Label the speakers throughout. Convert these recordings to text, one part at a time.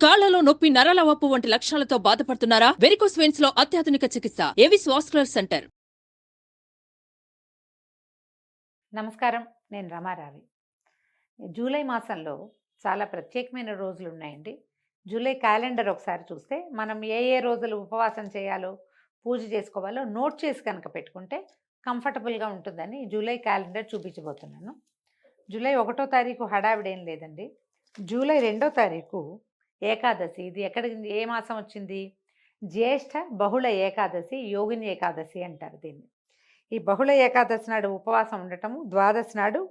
Speaker 1: కాళ్లలో నొప్పి, నరాల వాపు వంటి లక్షణాలతో బాధపడుతున్నారా? వెరికోస్ వెయిన్స్ లో అత్యాధునిక చికిత్స ఏవిస్ వాస్కులర్ సెంటర్.
Speaker 2: నమస్కారం. నేను రమారావి. జూలై మాసంలో చాలా ప్రత్యేకమైన రోజులు ఉన్నాయండి. జూలై క్యాలెండర్ ఒకసారి చూస్తే మనం ఏ ఏ రోజులు ఉపవాసం చేయాలో, పూజ చేసుకోవాలో నోట్ చేసి కనుక పెట్టుకుంటే కంఫర్టబుల్గా ఉంటుందని జూలై క్యాలెండర్ చూపించబోతున్నాను. జూలై 1వ తారీఖు హడావిడేం లేదండి. జూలై 2వ తారీఖు ఏకాదశి. ఇది ఏ మాసం వచ్చింది? జ్యేష్ఠ బహుళ ఏకాదశి, యోగిని ఏకాదశి అంటారు దీన్ని. ఈ బహుళ ఏకాదశి నాడు ఉపవాసం ఉండటము, ద్వాదశి నాడు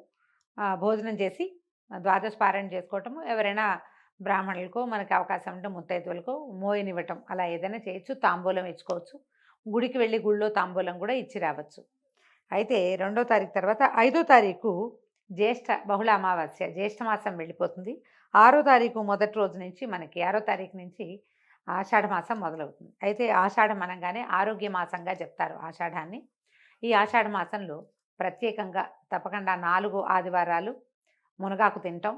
Speaker 2: భోజనం చేసి ద్వాదశి పారాయణ చేసుకోవటము, ఎవరైనా బ్రాహ్మణులకో మనకి అవకాశం ఉంటే ముత్తైదువులకో మోయనివ్వటం, అలా ఏదైనా చేయొచ్చు. తాంబూలం ఇచ్చుకోవచ్చు. గుడికి వెళ్ళి గుళ్ళో తాంబూలం కూడా ఇచ్చి రావచ్చు. అయితే 2వ తారీఖు తర్వాత 5వ తారీఖు జ్యేష్ఠ బహుళ అమావాస్య, జ్యేష్ఠ మాసం వెళ్ళిపోతుంది. 6వ తారీఖు మొదటి రోజు నుంచి మనకి 6వ తారీఖు నుంచి ఆషాఢ మాసం మొదలవుతుంది. అయితే ఆషాఢం అనగానే ఆరోగ్య మాసంగా చెప్తారు ఆషాఢాన్ని. ఈ ఆషాఢ మాసంలో ప్రత్యేకంగా తప్పకుండా 4 ఆదివారాలు మునగాకు తినటం,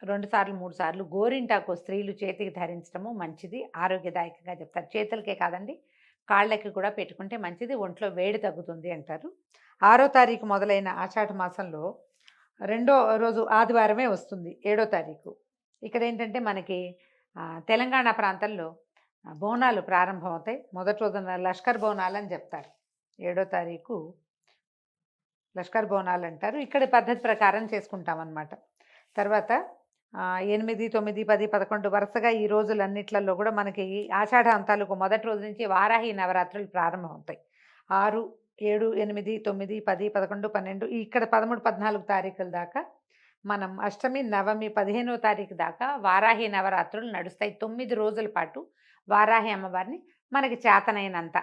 Speaker 2: 2 సార్లు 3 సార్లు గోరింటాకు స్త్రీలు చేతికి ధరించడము మంచిది, ఆరోగ్యదాయకంగా చెప్తారు. చేతులకే కాదండి, కాళ్ళకి కూడా పెట్టుకుంటే మంచిది, ఒంట్లో వేడి తగ్గుతుంది అంటారు. 6వ తారీఖు మొదలైన ఆషాఢ మాసంలో 2వ రోజు ఆదివారమే వస్తుంది, 7వ తారీఖు. ఇక్కడ ఏంటంటే మనకి తెలంగాణ ప్రాంతంలో బోనాలు ప్రారంభమవుతాయి. మొదటి రోజున లష్కర్ బోనాలు అని చెప్తారు. 7వ తారీఖు లష్కర్ బోనాలు అంటారు. ఇక్కడ పద్ధతి ప్రకారం చేసుకుంటామన్నమాట. తర్వాత 8, 9, 10, 11 వరుసగా ఈ రోజులన్నిట్లలో కూడా మనకి ఆషాఢ అంతాలకు మొదటి రోజు నుంచి వారాహి నవరాత్రులు ప్రారంభమవుతాయి. 6, 7, 8, 9, 10, 11, 12 ఇక్కడ 13, 14 తారీఖుల దాకా మనం అష్టమి, నవమి, 15వ తారీఖు దాకా వారాహి నవరాత్రులు నడుస్తాయి. 9 రోజుల పాటు వారాహి అమ్మవారిని మనకి చేతనైనంత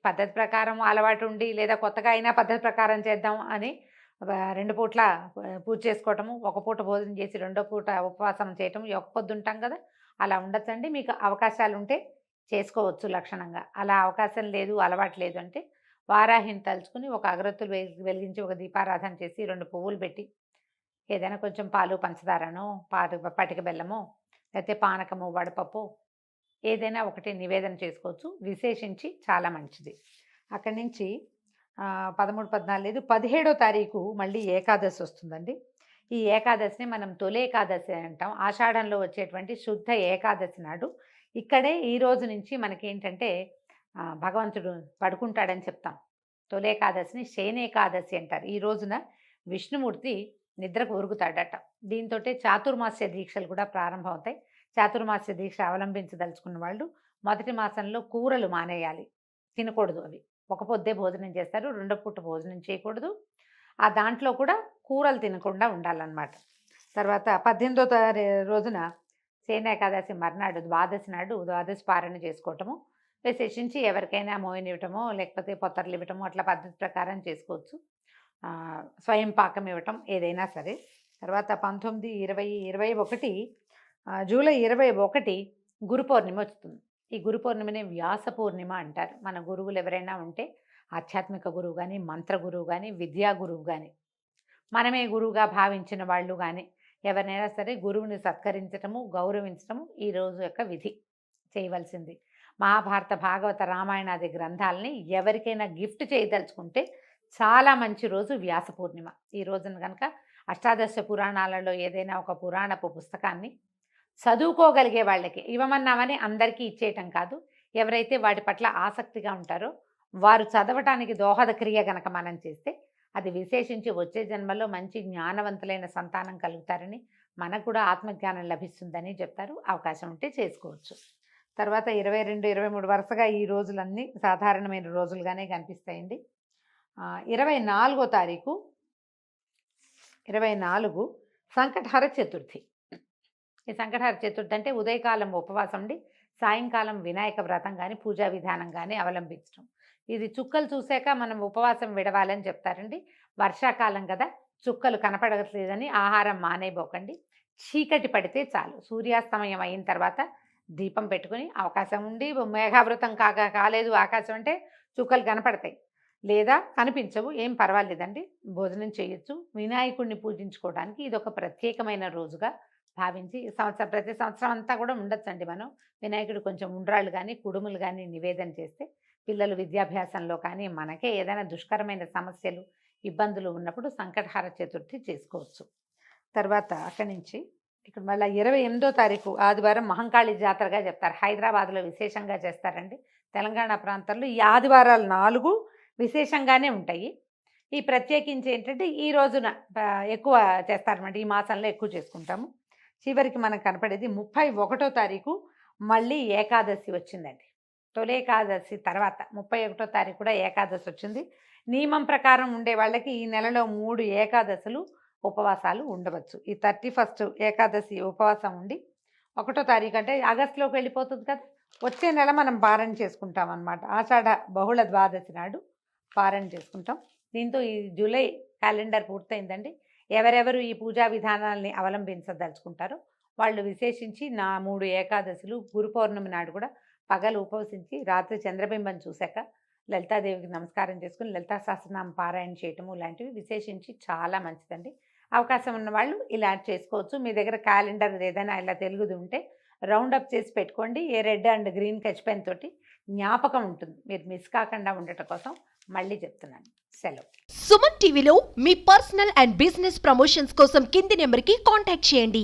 Speaker 2: పద్ధతి ప్రకారం అలవాటు ఉండి, లేదా కొత్తగా అయినా పద్ధతి ప్రకారం చేద్దాం అని 2 పూట్ల పూజ చేసుకోవటము, ఒక పూట భోజనం చేసి 2వ పూట ఉపవాసం చేయటం, ఒక పొద్దు ఉంటాం కదా, అలా ఉండొచ్చండి. మీకు అవకాశాలు ఉంటే చేసుకోవచ్చు లక్షణంగా. అలా అవకాశం లేదు, అలవాటు లేదు అంటే వారాహిని తలుచుకుని ఒక అగరొత్తులు వెలిగించి ఒక దీపారాధన చేసి 2 పువ్వులు పెట్టి ఏదైనా కొంచెం పాలు, పంచదారనో, పటిక బెల్లమో, లేకపోతే పానకము, వడపప్పు ఏదైనా ఒకటి నివేదన చేసుకోవచ్చు. విశేషించి చాలా మంచిది. అక్కడి నుంచి 13, 14 లేదు, 17వ తారీఖు మళ్ళీ ఏకాదశి వస్తుందండి. ఈ ఏకాదశిని మనం తొలి ఏకాదశి అంటాం. ఆషాఢంలో వచ్చేటువంటి శుద్ధ ఏకాదశి నాడు ఇక్కడే ఈ రోజు నుంచి మనకి ఏంటంటే భగవంతుడు పడుకుంటాడని చెప్తాం. తొలి ఏకాదశిని శయనేకాదశి అంటారు. ఈ రోజున విష్ణుమూర్తి నిద్రకు ఉరుగుతాడట. దీంతో చాతుర్మాస్య దీక్షలు కూడా ప్రారంభమవుతాయి. చాతుర్మాస్య దీక్ష అవలంబించదలుచుకున్న వాళ్ళు మొదటి మాసంలో కూరలు మానేయాలి, తినకూడదు. అవి ఒక పొద్దే భోజనం చేస్తారు, 2వ పూట భోజనం చేయకూడదు. ఆ దాంట్లో కూడా కూరలు తినకుండా ఉండాలన్నమాట. తర్వాత 18వ రోజున శయన ఏకాదశి మర్నాడు ద్వాదశి నాడు ద్వాదశి పారాయణ చేసుకోవటము, విశేషించి ఎవరికైనా మోయనివ్వటమో లేకపోతే పొత్తర్లు ఇవ్వటమో అట్లా పద్ధతి ప్రకారం చేసుకోవచ్చు. స్వయం పాకం ఇవ్వటం ఏదైనా సరే. తర్వాత 19, 20, 21 జూలై 21 గురు పౌర్ణిమ వస్తుంది. ఈ గురు పౌర్ణిమని వ్యాస పూర్ణిమ అంటారు. మన గురువులు ఎవరైనా ఉంటే ఆధ్యాత్మిక గురువు కానీ, మంత్ర గురువు కానీ, విద్యా గురువు కానీ, మనమే గురువుగా భావించిన వాళ్ళు కానీ ఎవరినైనా సరే గురువుని సత్కరించటము, గౌరవించటము ఈ రోజు యొక్క విధి చేయవలసింది. మహాభారత, భాగవత, రామాయణాది గ్రంథాలని ఎవరికైనా గిఫ్ట్ చేయదలుచుకుంటే చాలా మంచి రోజు వ్యాస పూర్ణిమ. ఈ రోజున కనుక అష్టాదశ పురాణాలలో ఏదైనా ఒక పురాణపు పుస్తకాన్ని చదువుకోగలిగే వాళ్ళకి ఇవ్వమన్నామని అందరికీ ఇచ్చేయటం కాదు. ఎవరైతే వాటి పట్ల ఆసక్తిగా ఉంటారో వారు చదవటానికి దోహద క్రియ గనక మనం చేస్తే అది విశేషించి వచ్చే జన్మలో మంచి జ్ఞానవంతులైన సంతానం కలుగుతారని, మనకు కూడా ఆత్మజ్ఞానం లభిస్తుందని చెప్తారు. అవకాశం ఉంటే చేసుకోవచ్చు. తర్వాత 22, 23 వరుసగా ఈ రోజులన్నీ సాధారణమైన రోజులుగానే కనిపిస్తాయండి. 24వ తారీఖు 24 సంకటహర చతుర్థి. ఈ సంకటహర చతుర్థి అంటే ఉదయకాలం ఉపవాసం ఉండి సాయంకాలం వినాయక వ్రతం కానీ, పూజా విధానం కానీ అవలంబించడం. ఇది చుక్కలు చూశాక మనం ఉపవాసం విడవాలని చెప్తారండి. వర్షాకాలం కదా, చుక్కలు కనపడట్లేదని ఆహారం మానేయబోకండి. చీకటి పడితే చాలు, సూర్యాస్తమయం అయిన తర్వాత దీపం పెట్టుకుని, అవకాశం ఉండి మేఘావృతం కాలేదు ఆకాశం అంటే చుక్కలు కనపడతాయి, లేదా కనిపించవు, ఏం పర్వాలేదండి, భోజనం చేయొచ్చు. వినాయకుడిని పూజించుకోవడానికి ఇది ఒక ప్రత్యేకమైన రోజుగా భావించి ప్రతి సంవత్సరం అంతా కూడా ఉండొచ్చండి మనం. వినాయకుడు కొంచెం ఉండ్రాళ్ళు కానీ కుడుములు కానీ నివేదన చేస్తే పిల్లలు విద్యాభ్యాసంలో కానీ మనకే ఏదైనా దుష్కరమైన సమస్యలు ఇబ్బందులు ఉన్నప్పుడు సంకటహార చతుర్థి చేసుకోవచ్చు. తర్వాత అక్కడి నుంచి ఇక్కడ మళ్ళీ 28వ తారీఖు ఆదివారం మహంకాళి జాతరగా చెప్తారు. హైదరాబాద్లో విశేషంగా చేస్తారండి. తెలంగాణ ప్రాంతంలో ఈ ఆదివారాలు 4 విశేషంగానే ఉంటాయి. ఈ ప్రత్యేకించి ఏంటంటే ఈ రోజున ఎక్కువ చేస్తారన్నమాట. ఈ మాసంలో ఎక్కువ చేసుకుంటాము. చివరికి మనకు కనపడేది 31వ తారీఖు మళ్ళీ ఏకాదశి వచ్చిందండి. తొలి ఏకాదశి తర్వాత 31వ తారీఖు కూడా ఏకాదశి వచ్చింది. నియమం ప్రకారం ఉండే వాళ్ళకి ఈ నెలలో 3 ఏకాదశులు ఉపవాసాలు ఉండవచ్చు. ఈ 31st ఏకాదశి ఉపవాసం ఉండి 1వ తారీఖు అంటే ఆగస్టులోకి వెళ్ళిపోతుంది కదా, వచ్చే నెల మనం పారణ చేసుకుంటాం అన్నమాట. ఆషాఢ బహుళ ద్వాదశి నాడు పారణ చేసుకుంటాం. దీంతో ఈ జూలై క్యాలెండర్ పూర్తయిందండి. ఎవరెవరు ఈ పూజా విధానాల్ని అవలంబించదలుచుకుంటారో వాళ్ళు విశేషించి 3 ఏకాదశులు గురు పౌర్ణమి నాడు కూడా పగలు ఉపవసించి రాత్రి చంద్రబింబం చూశాక లలితాదేవికి నమస్కారం చేసుకుని లలితా సహస్రనామ పారాయణ చేయటము లాంటివి విశేషించి చాలా మంచిదండి. అవకాశం ఉన్న వాళ్ళు ఇలా చేసుకోవచ్చు. మీ దగ్గర క్యాలెండర్ ఏదైనా ఇలా తెలుగుది ఉంటే రౌండప్ చేసి పెట్టుకోండి. ఏ red and green sketch pen తోటి జ్ఞాపకం ఉంటుంది. మీరు మిస్ కాకుండా ఉండటం కోసం మళ్ళీ చెప్తున్నాను. సెలవు.
Speaker 3: సుమన్ టీవీలో మీ పర్సనల్ అండ్ బిజినెస్ ప్రమోషన్స్ కోసం కింది నెంబర్కి కాంటాక్ట్ చేయండి.